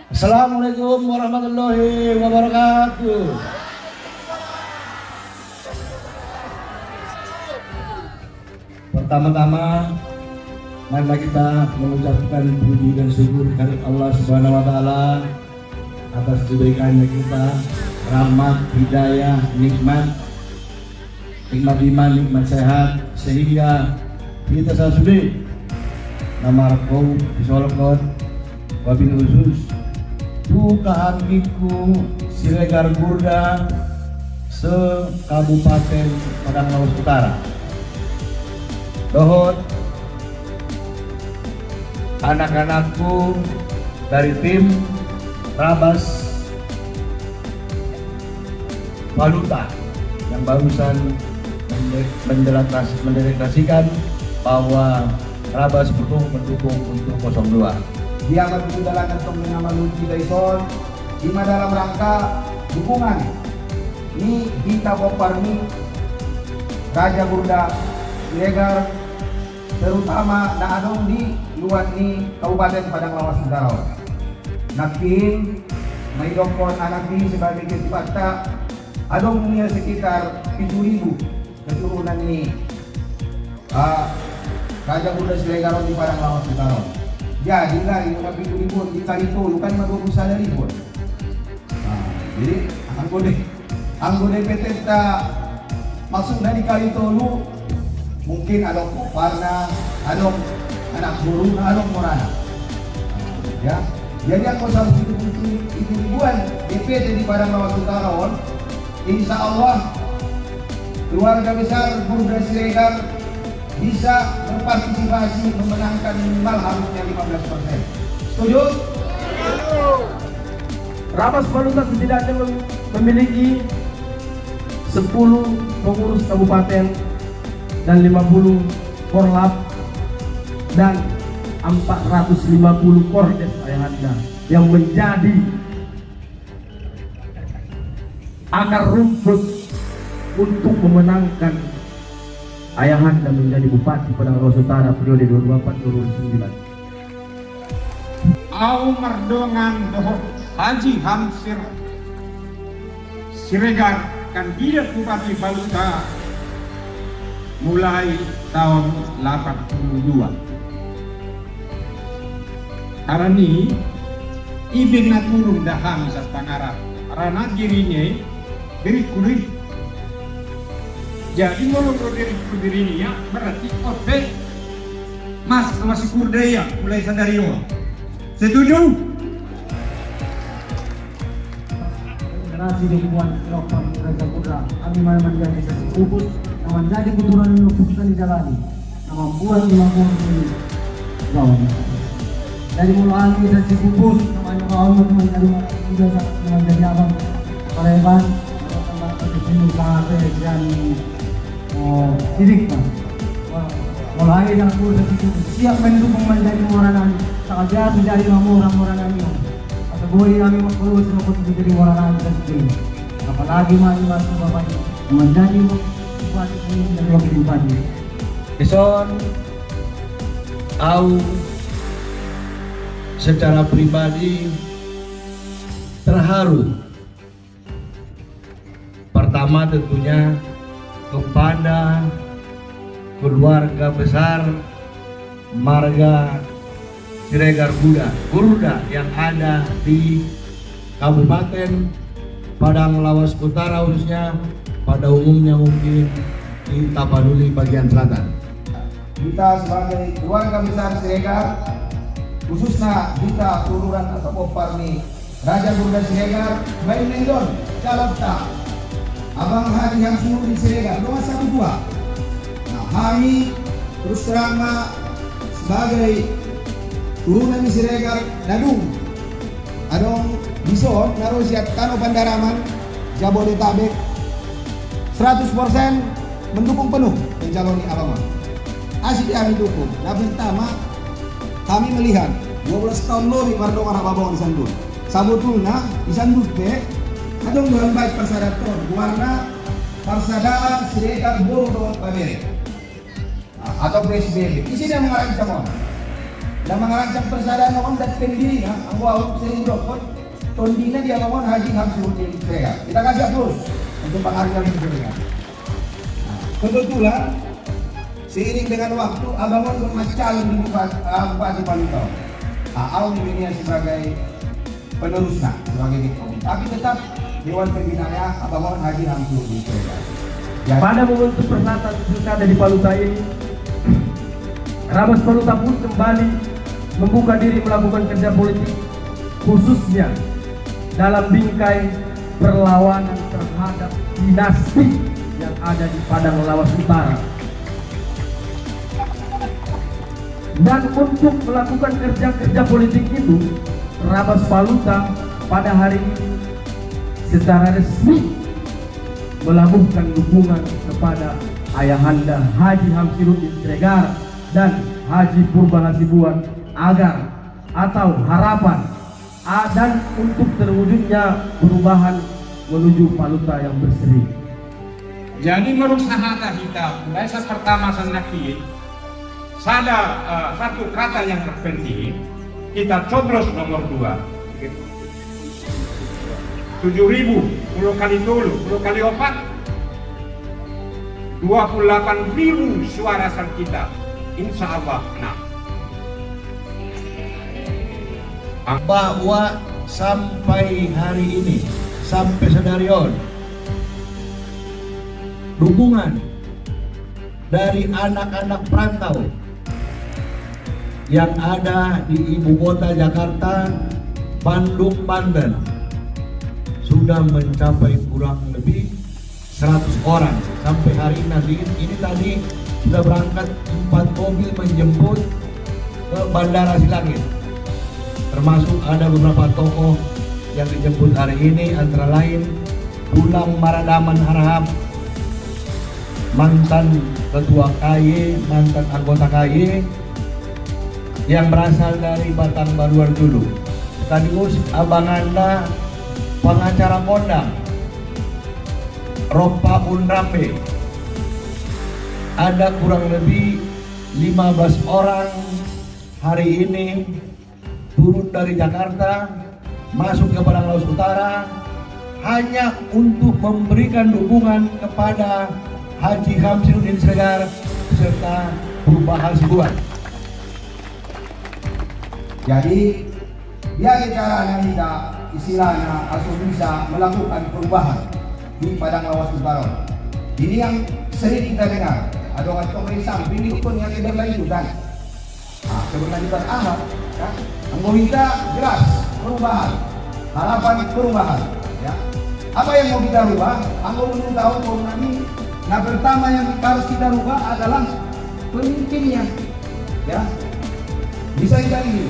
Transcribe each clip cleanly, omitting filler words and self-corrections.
Assalamualaikum warahmatullahi wabarakatuh. Pertama-tama, marilah kita mengucapkan puji dan syukur kepada Allah Subhanahu wa Ta'ala atas kebaikannya kita, rahmat, hidayah, nikmat iman, nikmat sehat, sehingga kita sasudi nama rakau bisolokot wabil khusus buka hatiku Siregar Gurda se-Kabupaten Padang Lawas Utara. Dohot anak-anakku dari tim Rabas Baluta yang barusan mendeklarasikan bahwa Rabas penuh mendukung untuk 02. Dia begitu dalam kantong nama Luci Daison lima dalam rangka dukungan ni kita Boparmi Raja Gurda Siregar terutama na adong di luar ni Kabupaten Padang Lawas Utara. Nakin may dokon anak ni sebagai ketipata adong punya sekitar 7.000 keturunan ni Raja Gurda Siregar di Padang Lawas Utara. Jadi lah ini nak pintu ribut dikali tu lukan 50 ribu. Jadi anggota PT kita maksud dari kali tu lu mungkin ada warna, ada anak guru, ada morana. Ya, jadi aku sampai itu ribuan DPT di Padang Lawas Utara. Insya Allah keluarga besar Gurda Siregar bisa berpartisipasi memenangkan minimal harusnya 15%. Setuju? Rabas Baluta setidaknya memiliki 10 pengurus kabupaten dan 50 korlap dan 450 kordes ayahanda yang menjadi akar rumput untuk memenangkan ayahanda menjadi Bupati Padang Lawas Utara periode 2024-2029. Au merdongan dohot Haji Hamsir Siregar kandidat Bupati Baluta mulai tahun 82. Karena ini ibin naturun dahang sa pangarap karena dirinya beri kulit. Jadi mau berdiri ini ya berarti otek masih kurdaya mulai sadario. Setuju? Generasi lingkungan lokal Raja Gurda kami mau menjadi sesi kubus yang menjadi keturunan yang kita dijalani yang membuat 50 ini lawan. Dari mulai sesi kubus namanya Allah menjadi abang Paleban di sini sampai dan didik mulai yang aku siap mendukung menjadi moranan saja menjadi moranan ini atau boleh kami perlu semua menjadi moranan dan sebagainya apalagi masuk bapak menjadi bupati ini dan wakil bupati. Ison au secara pribadi terharu. Pertama tentunya kepada keluarga besar marga Siregar Gurda yang ada di Kabupaten Padang Lawas Utara, khususnya pada umumnya mungkin di Tapanuli bagian selatan. Kita sebagai keluarga besar Siregar, khususnya kita turunan atau Boparmi Raja Gurda Siregar, baik Mendon, Calabta, Abang Haji yang suruh di Siregar, 212. Nah, kami terus terang sebagai turunan di Siregar, Dadung, adong bison, naruh siap Tano Pandaraman, Jabodetabek, 100% mendukung penuh mencaloni abang. Asik kami dukung. Nah, pertama kami melihat 12 tahun lebih Mardong anak babong di Sandul. Sabutulna di Sandul teh adong dengan baik persadaton warna persada Siregar boro dengan pabere atau PSBB. Di sini yang mengarang sama. dan mengarancang persada nomor dan pendirinya anggo awak sering dokot tondina dia bangun Haji Hamsuddin Siregar. Kita kasih aplaus untuk penghargaan itu Siregar. Kebetulan seiring dengan waktu abangun bermacalon di Bupati Palutau. Awak ini sebagai penerusnya sebagai ketua, tapi tetap Dewan Pembinanya abangun Haji Hamsuddin Siregar. Pada momentum perhelatan pilkada di Palutau ini, Rabas Palutau pun kembali membuka diri melakukan kerja politik, khususnya dalam bingkai perlawanan terhadap dinasti yang ada di Padang Lawas Utara. Dan untuk melakukan kerja-kerja politik itu, Rabas Palutau pada hari ini secara resmi melabuhkan dukungan kepada Ayahanda Haji Hamsuddin Siregar dan Haji Purba Hasibuan agar atau harapan dan untuk terwujudnya perubahan menuju Palutau yang berseri. Jadi menurut sahabat kita, dasar pertama sanaki, ada satu kata yang terpenting, kita coblos nomor 2. 7.000, 10 kali 10 kali 4, 28.000 suara sang kita, insya Allah menang. Bahwa sampai hari ini, sampai sedarion, dukungan dari anak-anak perantau yang ada di ibu kota Jakarta, Bandung, Banten sudah mencapai kurang lebih 100 orang sampai hari ini tadi sudah berangkat 4 mobil menjemput ke Bandara Silangit, termasuk ada beberapa tokoh yang dijemput hari ini, antara lain Tulang Maradaman Harahap, mantan ketua KY, mantan anggota KY yang berasal dari Batang Baruar dulu, sekaligus abang anda pengacara kondang Ropa Unrambe. Ada kurang lebih 15 orang hari ini turun dari Jakarta masuk ke Padang Lawas Utara hanya untuk memberikan dukungan kepada Haji Hamsuddin Siregar serta Purba Hasibuan. Jadi dia cara kita istilahnya asal bisa melakukan perubahan di Padang Lawas Utara. Ini yang sering kita dengar. Ada orang pemerintah ini pun yang berlanjutan. Keberlanjutan Ahmad, ya. Kita jelas perubahan, harapan perubahan. Ya. Apa yang mau kita rubah? Anggo menurut tahu ini. Nah, pertama yang harus kita rubah adalah pemimpinnya. Ya. Bisa jadi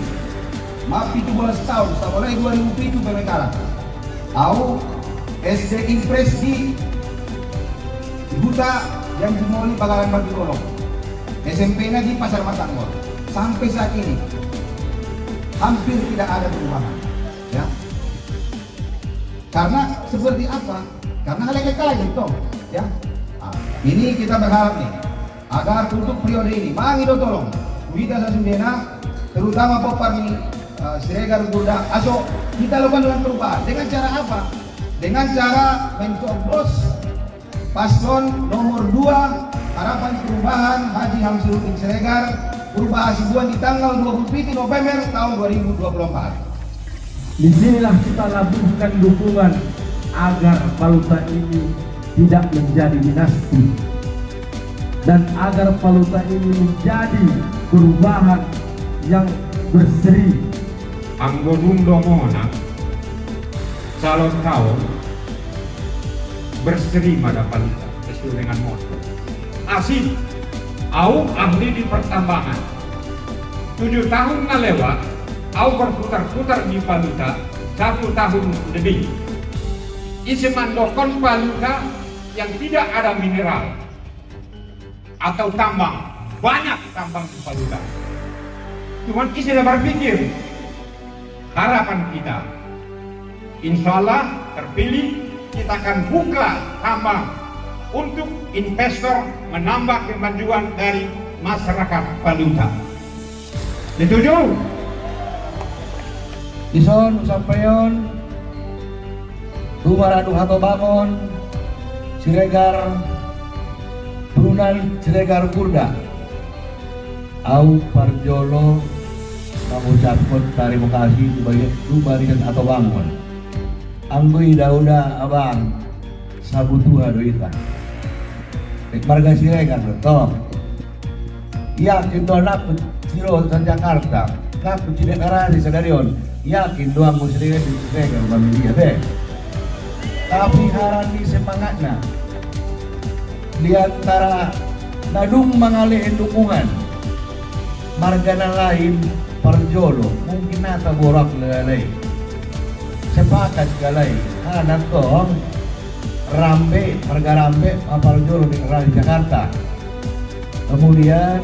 maaf 17 tahun, mulai 2007 pemekaran. Tahu SD Impres di Huta yang dimoli Bakalan Bagi Golong. SMP-nya di Pasar Matanggor. Sampai saat ini hampir tidak ada perubahan. Ya. Karena seperti apa? Karena hal-hal gitu, ya. Nah, ini kita berharap nih agar untuk periode ini, Mang Ido tolong, kita sesudahnya, terutama Popar nih. Siregar Gurda, aso kita lakukan dengan perubahan. Dengan cara apa? Dengan cara mencoblos paslon nomor 2 harapan perubahan Haji Hamsuddin Siregar Purba Hasibuan di tanggal 27 November tahun 2024. Disinilah kita labuhkan dukungan agar Palutau ini tidak menjadi dinasti dan agar Palutau ini menjadi perubahan yang berseri. Anggonung domona calon tahun berseri pada Palutau sesuai dengan moto. Asik, au ahli di pertambangan. 7 tahun lewat, au berputar-putar di Palutau 1 tahun lebih. Isi mandokon Palutau yang tidak ada mineral atau tambang, banyak tambang di Palutau. Cuman isi berpikir harapan kita, insya Allah terpilih, kita akan buka tambang untuk investor menambah kemajuan dari masyarakat Palutau. Dituju. Ison usampayon Dumaradu Hato Bangon Siregar Turunan Siregar Kurda Au Parjolo mengucapkan terima kasih Dubarikan Hato Bangon Anggui Dauda Abang Sabutua Doita Marga Siregar betul. Yakin doang nak Siro San Jakarta nak Cina Karasi Sadarion yakin doang Siregar di Siregar bagi dia deh. Tapi harani semangatnya di antara nadung mengalih dukungan margana lain Parjolo mungkin nata borak lalai sepakat galai karena tong Rambe, marga Rambe, Parjolo di Jakarta. Kemudian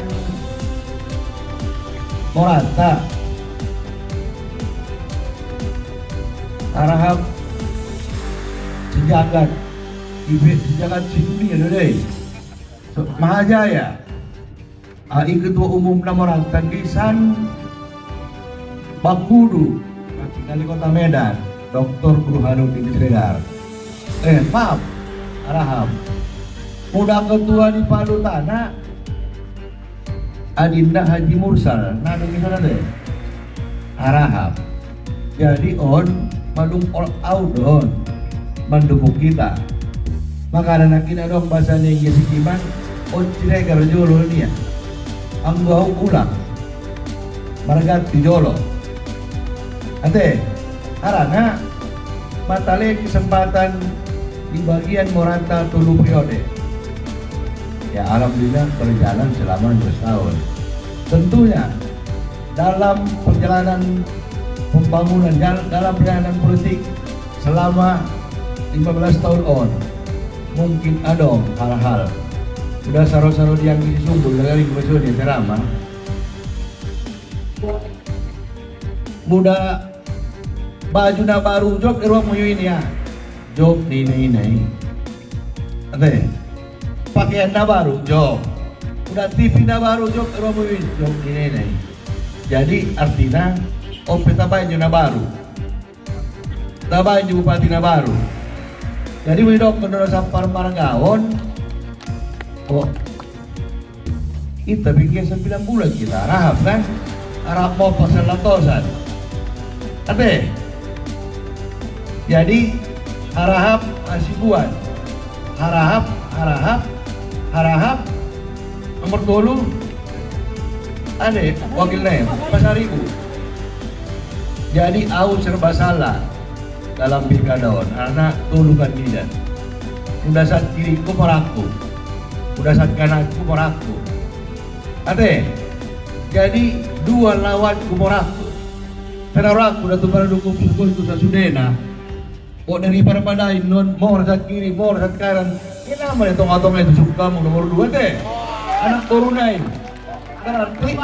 Morata, Arahap, Sejagat, Ibit Sejagat Sidunia deh. Mahajaya, AI Ketua Umum Morata Kisan, Bakudu, Wali Kota Medan, Dr. Burhanuddin Siregar. Maaf, Araham. Muda ketua di Palu Tanah, Adinda Haji Mursal, nado misalnya deh. Araham. Jadi on, madung all out on, mendukung kita. Maka karena kita dong bahasa Inggris Sikiman, on Siregar Jolo dia. Angguau ulang, margati Jolo. Ante, karena matale kesempatan di bagian Morata Tulu periode. Ya alhamdulillah berjalan selama 2 tahun. Tentunya dalam perjalanan pembangunan, dalam perjalanan politik selama 15 tahun on, mungkin ada hal-hal. Udah saro-saro yang isi sumber dari kebetulan dia ceramah. Muda baju na baru jok di ruang ini ya. Jok ini. Ate, pakaian na baru jok. Udah TV na baru jok di ruang ini jok ini. Jadi artinya opeta baju na baru. Tabaju bupati na baru. Jadi widok menurut Sampar Marangawon. Oh, kita bikin 9 bulan kita rahab kan? Arab mau pasal latosan. Ate, jadi harahap asibuan, harahap nomor 20 ade wakilnya Pasaribu. Jadi au serba salah dalam pilkada anak tulu kandidat. Udah saat kiriku meraku, udah saat kananku meraku. Ade, jadi 2 lawan kumoraku. Karena aku datang pada dukung itu sasudena. Kok dari parpadain non mau saat kiri, mau saat kanan. Ini nama tong-tong itu suka nomor 2 teh. Anak turunain. Berarti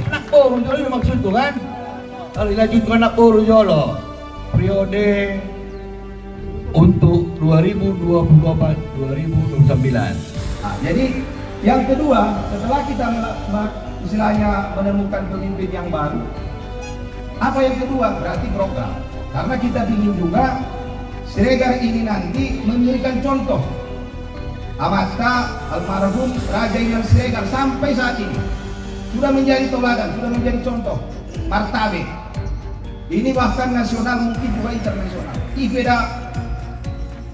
anak turun jolo maksud tuh kan? Kalau dilanjutkan anak turun jolo. Periode untuk 2024-2029. Nah, jadi yang kedua, setelah kita istilahnya menemukan pemimpin yang baru, apa yang kedua? Berarti program. Karena kita ingin juga Siregar ini nanti memberikan contoh. Amata almarhum Raja Inal Siregar sampai saat ini sudah menjadi teladan, sudah menjadi contoh martabe. Ini bahkan nasional, mungkin juga internasional. Ibeda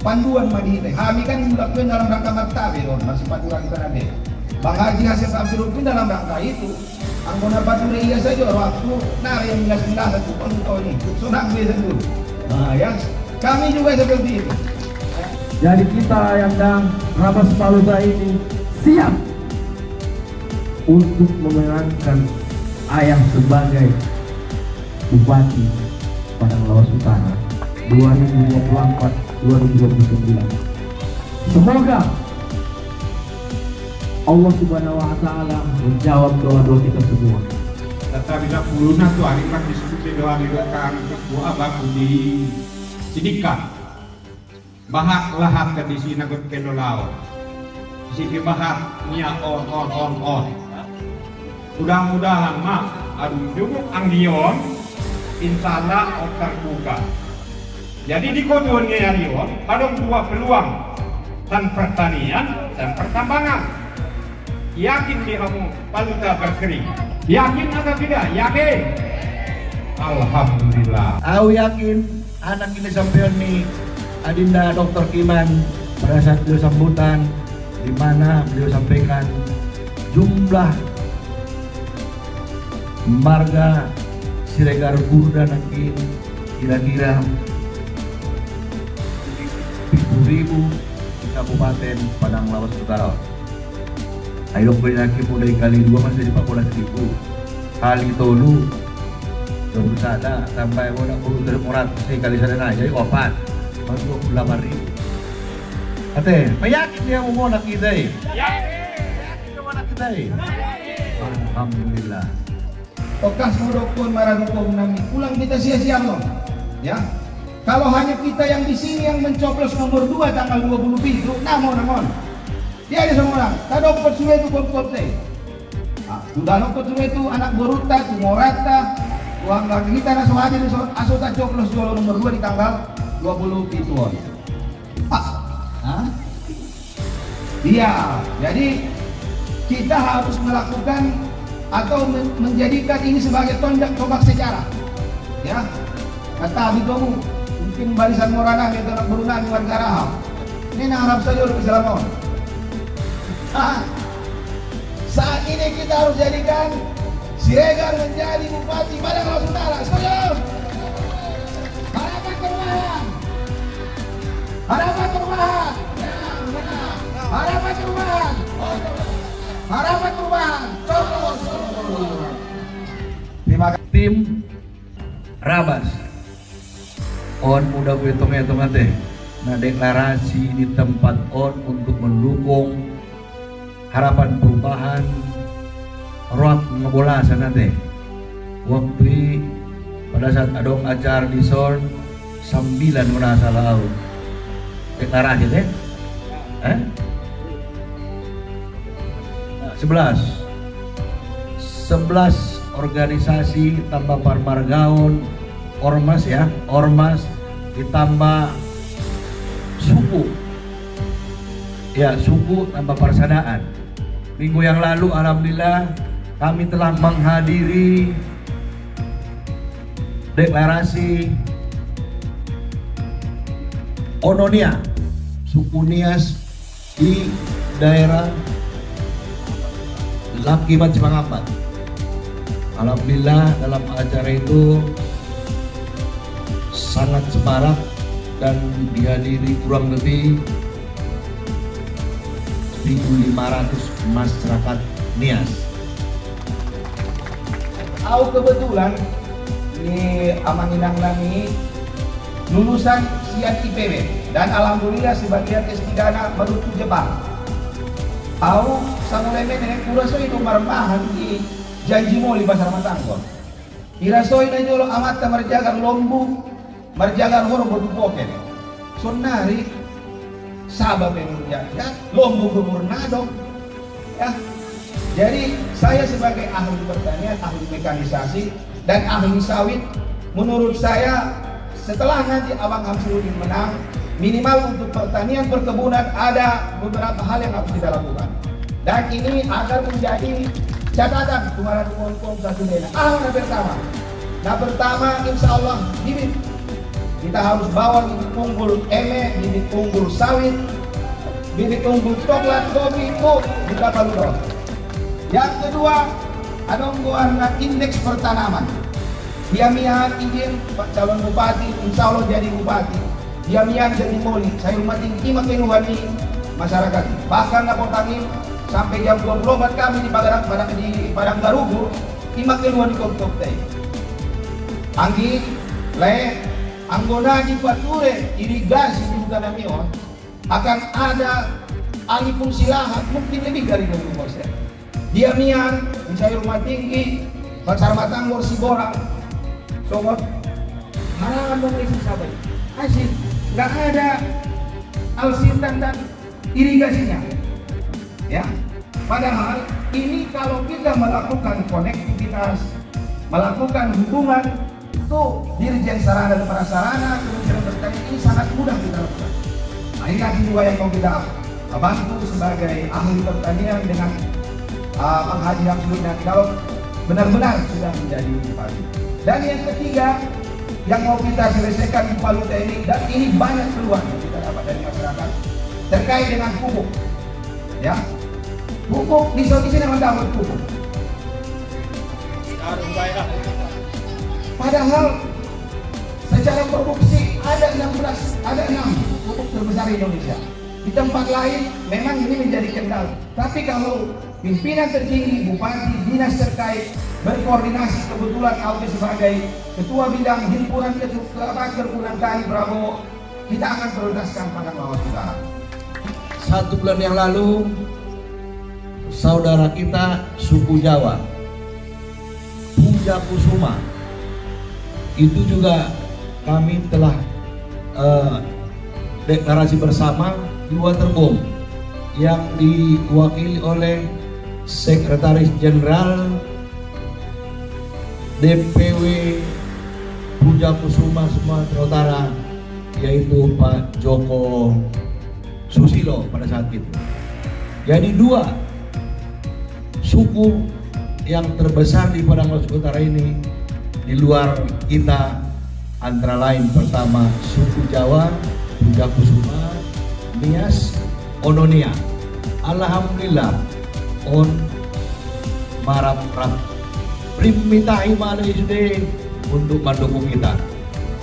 panduan madine. Kami kan melakukan dalam rangka martabe dong, masih paturan kita nabe. Bang Haji Hasim Abdurrahman dalam rangka itu. Anggona Bature iya saja waktu nari yang jelas-jelas itu tahun ini sunang biasa dulu. Nah ya, kami juga seperti itu. Jadi kita yang dan Rabas Paluta ini siap untuk memenangkan Ayah sebagai Bupati Padang Lawas Utara 2024-2029. Semoga Allah Subhanahu wa Ta'ala menjawab doa-doa kita semua. Tetapi nak puluna tu hari mak diskusi doa di belakang doa baku di Sidika. Bahak lahap ke di sini nak kendolau. Sini bahak nia on. Mudah-mudahan mak adu jumuk angdion insana otak buka. Jadi di kodonya Arion ada dua peluang, dan pertanian dan pertambangan. Yakin di kamu paluta berkering? Yakin atau tidak? Yakin? Alhamdulillah. Aku yakin anak ini sampean nih Adinda Dr. Kiman pada saat beliau sambutan, di mana beliau sampaikan jumlah marga Siregar Gurda nanti kira-kira 7.000 di Kabupaten Padang Lawas Utara. Ayo lagi mulai kali 2 masih di 14.000 kali tolu 20 sada sampai mau nak buru termurat sih kali sana aja opat masuk 28.000. Ate, mayakin dia mau nak kita eh. Yakin mau nak kita eh. Alhamdulillah. Okas mudokun maragukong nami. Ulang kita sia-sia loh. Ya. Kalau hanya kita yang di sini yang mencoblos nomor 2 tanggal 27, namon. Dia ada semua orang. Kadok suwe itu kop-kopte. Sudah nokot suwe itu anak boruta, tumorata, uang lagi kita na sohaja di asota coblos jolo nomor 2 di tanggal 27. Iya. Jadi kita harus melakukan atau menjadikan ini sebagai tonjak tombak sejarah. Ya. Kata abitomu mungkin barisan morana gitu nak berunang warga Raham. Ini nang harap saja lebih selamat. Saat ini kita harus jadikan Siregar menjadi Bupati Padang Lawas Utara. Setuju? Harapan perubahan. Harapan perubahan. Harapan perubahan. Harapan perubahan. Terima kasih tim Rabas. On mudah gue hitung teh. Nah deklarasi di tempat on untuk mendukung harapan perubahan rock ngebola sana teh. Waktu pada saat adong acar di Son 9 merasa laut. Deklarasi teh. 11 organisasi tambah Parmargaon, ormas ya, ormas ditambah suku ya, suku tambah persadaan. Minggu yang lalu alhamdulillah kami telah menghadiri deklarasi Ononia suku Nias di daerah Lakimat Cimangampat. Alhamdulillah dalam acara itu sangat semarak dan dihadiri kurang lebih 1.500 masyarakat Nias. Aku kebetulan ini Amaninang nami lulusan Sian IPB dan alhamdulillah sebagian S3 menuju Jepang. Aku samuleme nenek kuraso itu marmahan di janji moli pasar Matangkon. Irasoi na jolo amat marjagar lombu, marjagar horo berdupoken. Sonari sabab yang menjaga lombu gubernador. Ya. Jadi saya sebagai ahli pertanian, ahli mekanisasi dan ahli sawit, menurut saya setelah nanti Abang Hamsuddin menang, minimal untuk pertanian perkebunan ada beberapa hal yang harus kita lakukan. Dan ini akan menjadi catatan kemarin ngomong satu dena. Yang pertama insya Allah bibit. Kita harus bawa bibit unggul eme, bibit unggul sawit, bibit unggul coklat, kopi, di Kapaludon. Yang kedua, ada warna indeks pertanaman. Diamian izin calon bupati, insya Allah jadi bupati. Diamian jadi moli, saya rumah tinggi makin wani masyarakat. Bahkan lapotangin sampai jam 24 kami di Padang Garugu, imakin wani kop-kop teh. Anggi, le, anggona di pature, irigasi di Bukanamion, akan ada alih fungsi lahan mungkin lebih dari 20%. Diamian, saya rumah tinggi, Pasar Matangkor, Siborang, Somot, halangan dong isi sabai. Asik, nggak ada alsintan dan irigasinya. Ya, padahal ini kalau kita melakukan konektivitas melakukan hubungan itu Dirjen Sarana dan Prasarana Kementerian Pertanian ini sangat mudah kita lakukan. Nah, ini lagi juga yang mau kita bantu sebagai ahli pertanian dengan Bang Haji Hamzul nanti kalau benar-benar sudah menjadi bupati. Dan yang ketiga yang mau kita selesaikan di Paluta ini, dan ini banyak keluhan yang kita dapat dari masyarakat terkait dengan pupuk. Ya, pupuk di sini mendapat pupuk. Padahal secara produksi ada 6 pupuk terbesar di Indonesia. Di tempat lain memang ini menjadi kendala. Tapi kalau pimpinan tertinggi, bupati, dinas terkait berkoordinasi, kebetulan aku sebagai ketua bidang himpunan kerukunan tani Prabowo, kita akan prioritaskan Padang Lawas Utara. 1 bulan yang lalu saudara kita suku Jawa Puja Kusuma itu juga kami telah deklarasi bersama di Waterboom yang diwakili oleh Sekretaris Jenderal DPW Puja Kusuma Sumatera Utara, yaitu Pak Joko Susilo pada saat itu. Jadi 2 suku yang terbesar di Padang Lawas Utara ini di luar kita antara lain pertama suku Jawa Puja Kusuma, Nias, Ononia. Alhamdulillah on marap primitahi malaysia untuk mendukung kita.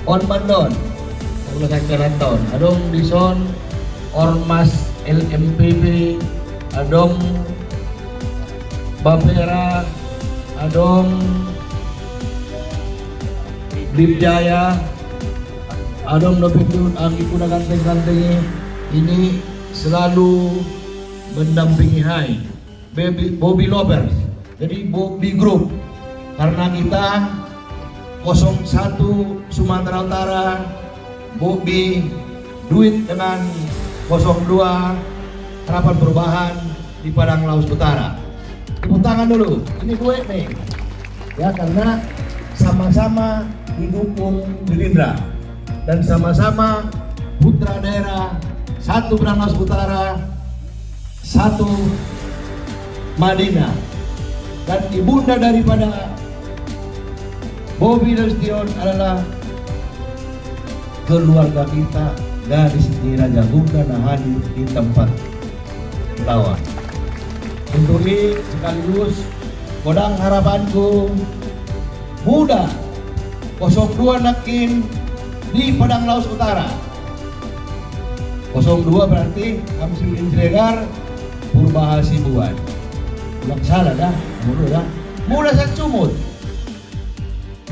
On bandon, kalau saya keraton, adong dison Ormas LMPB, adong Bapera, adong Blipjaya, adong Nopidun, Anggi Kuda ganteng-gantengnya ini selalu mendampingi Hai Bobby Lovers, jadi Bobby Group, karena kita 01 Sumatera Utara, Bobby duit dengan 02 Harapan Perubahan di Padang Lawas Utara. Tepuk tangan dulu, ini duit nih ya, karena sama-sama didukung Gerindra dan sama-sama putra daerah 1 Padang Lawas Utara, 1 Madinah, dan ibunda daripada Bobby Nasution adalah keluarga kita, gadis di Raja Gunda hadir di tempat lawan. Untuk ini sekaligus kodang harapanku muda 02 nakin di Padang Lawas Utara. 02 berarti Hamzul Siregar Purba Hasibuan. Ulang salah dah, mula sa cumut.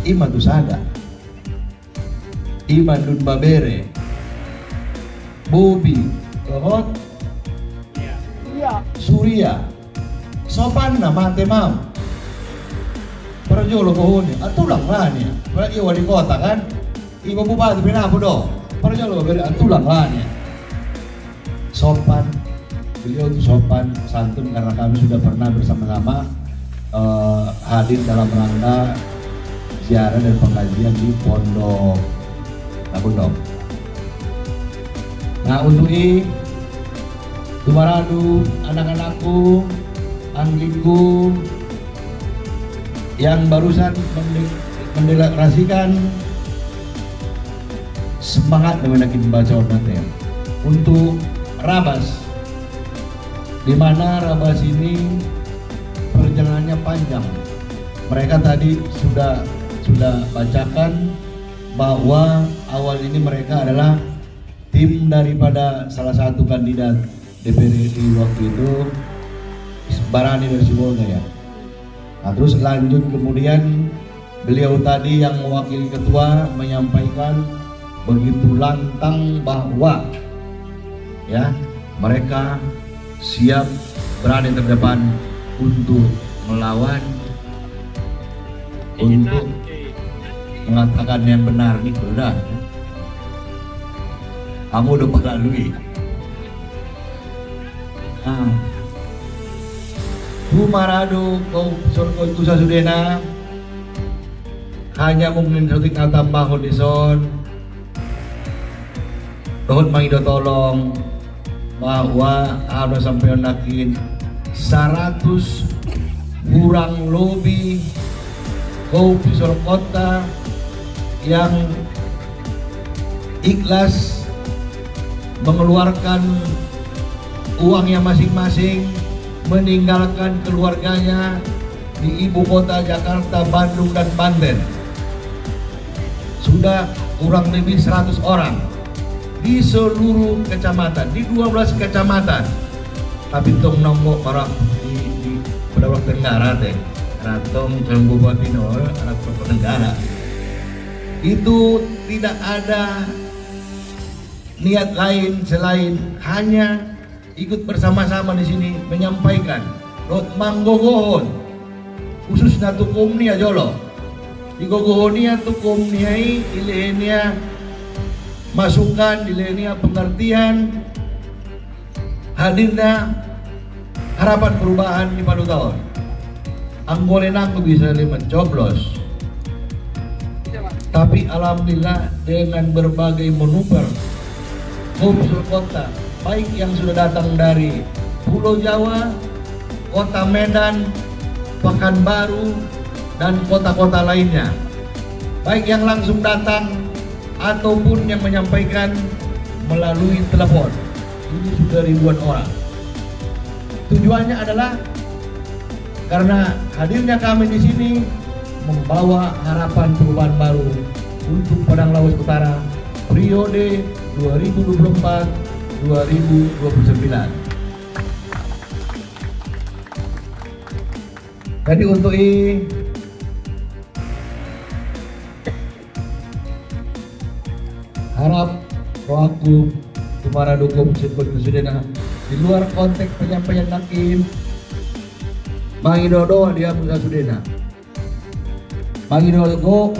Iman Tusada, Iman Dun Babere, Bobi, Lohot, Surya, sopan na mate mam. Parjolo pohon ni, atulang lah ni. Wala iya wali kota kan, iba bupati pinapo do. Parjolo beri atulang lah ni. Sopan, beliau itu sopan, santun karena kami sudah pernah bersama-sama hadir dalam rangka ziarah dan pengajian di Pondok Labundok. Nah untuk ini Tumaradu, anak-anakku, anggingku yang barusan mendeklarasikan semangat menakin baca nanti untuk Rabas, di mana Rabas ini perjalanannya panjang. Mereka tadi sudah bacakan bahwa awal ini mereka adalah tim daripada salah satu kandidat DPRD waktu itu Barani dari Sibolga ya. Nah, terus lanjut kemudian beliau tadi yang mewakili ketua menyampaikan begitu lantang bahwa ya mereka siap berani terdepan untuk melawan, untuk mengatakan yang benar nih udah. Kamu udah melalui. Nah, Bumarado kau surga itu sasudena hanya mungkin sutik tambah kondison dohon mangido tolong bahwa ada sampai nakin 100 kurang lebih kopi kota yang ikhlas mengeluarkan uangnya masing-masing meninggalkan keluarganya di ibu kota Jakarta, Bandung, dan Banten. Sudah kurang lebih 100 orang di seluruh kecamatan, di 12 kecamatan. Tapi tong nombok para di Pulau Tenggara teh, ratong Bupati Nol, anak Negara. Itu tidak ada niat lain selain hanya ikut bersama-sama di sini menyampaikan Rot manggogohon khususnya tukum nia jolo digogohonia tukum niai ilenia masukan ilenia pengertian hadirnya harapan perubahan di Palu tahun anggolenang bisa mencoblos. Tapi alhamdulillah dengan berbagai manuver unsur kota baik yang sudah datang dari Pulau Jawa, Kota Medan, Pekanbaru, dan kota-kota lainnya, baik yang langsung datang ataupun yang menyampaikan melalui telepon, ini sudah ribuan orang. Tujuannya adalah karena hadirnya kami di sini membawa harapan perubahan baru untuk Padang Lawas Utara periode 2024-2029. Jadi untuk ini harap rohaku para dukung sebut kesudahan di luar konteks penyampaian nakim mangidodo dia musa sudena mangidogo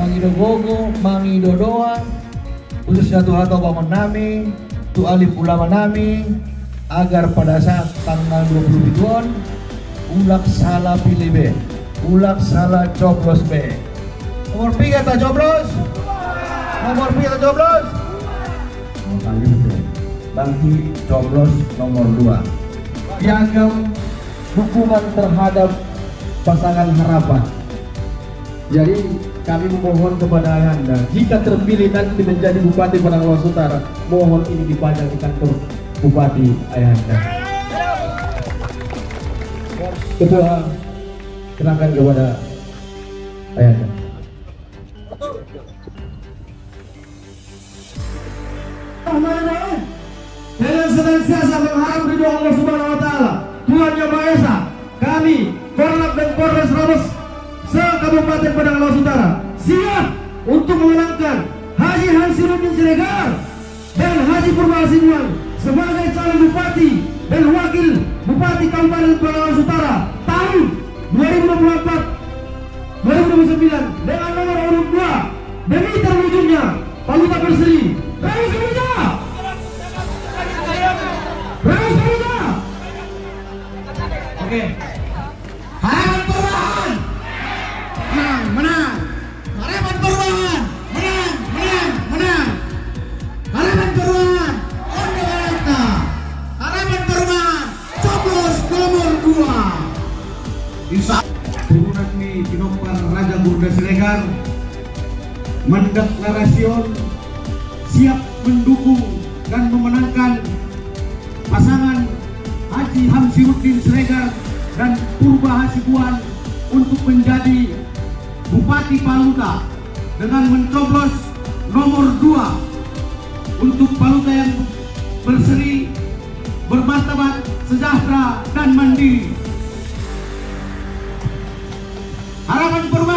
mangidodoa khususnya Tuhan atau bangun nami tu alim ulama nami agar pada saat tanggal 22 ulak salah pilih B ulak salah coblos B nomor 3 tak coblos nomor 3 tak coblos nanti coblos nomor 2 piagam dukungan terhadap pasangan harapan. Jadi kami memohon kepada Anda, jika terpilih nanti menjadi Bupati Padang Lawas Utara, mohon ini dipajang di kantor Bupati Ayahanda. Ketua, serahkan kepada Ayahanda. Dengan senantiasa mengharap ridho Allah Subhanahu Wa Taala, Tuhan Yang Maha Esa, kami Korlap dan Polres Brebes se-Kabupaten Padang Lawas Utara siap untuk memenangkan Haji Hamsiruddin Siregar dan Haji Purba Hasibuan sebagai calon bupati dan wakil bupati Kabupaten Padang Lawas Utara tahun 2024-2029 dengan nomor urut 2 demi terwujudnya Paluta Berseri. Raus Paluta! Raus Paluta! Oke. Harapan perubahan menang. Harapan perubahan menang. Harapan perubahan Orde Barat. Harapan perubahan coblos nomor 2. Insya turunan di Pinopar Raja Burda Siregar mendeklarasion siap mendukung dan memenangkan pasangan Haji Hamsiruddin Siregar dan Purba Hasibuan untuk menjadi Bupati Paluta dengan mencoblos nomor 2 untuk Paluta yang berseri, bermartabat, sejahtera, dan mandiri. Harapan perubahan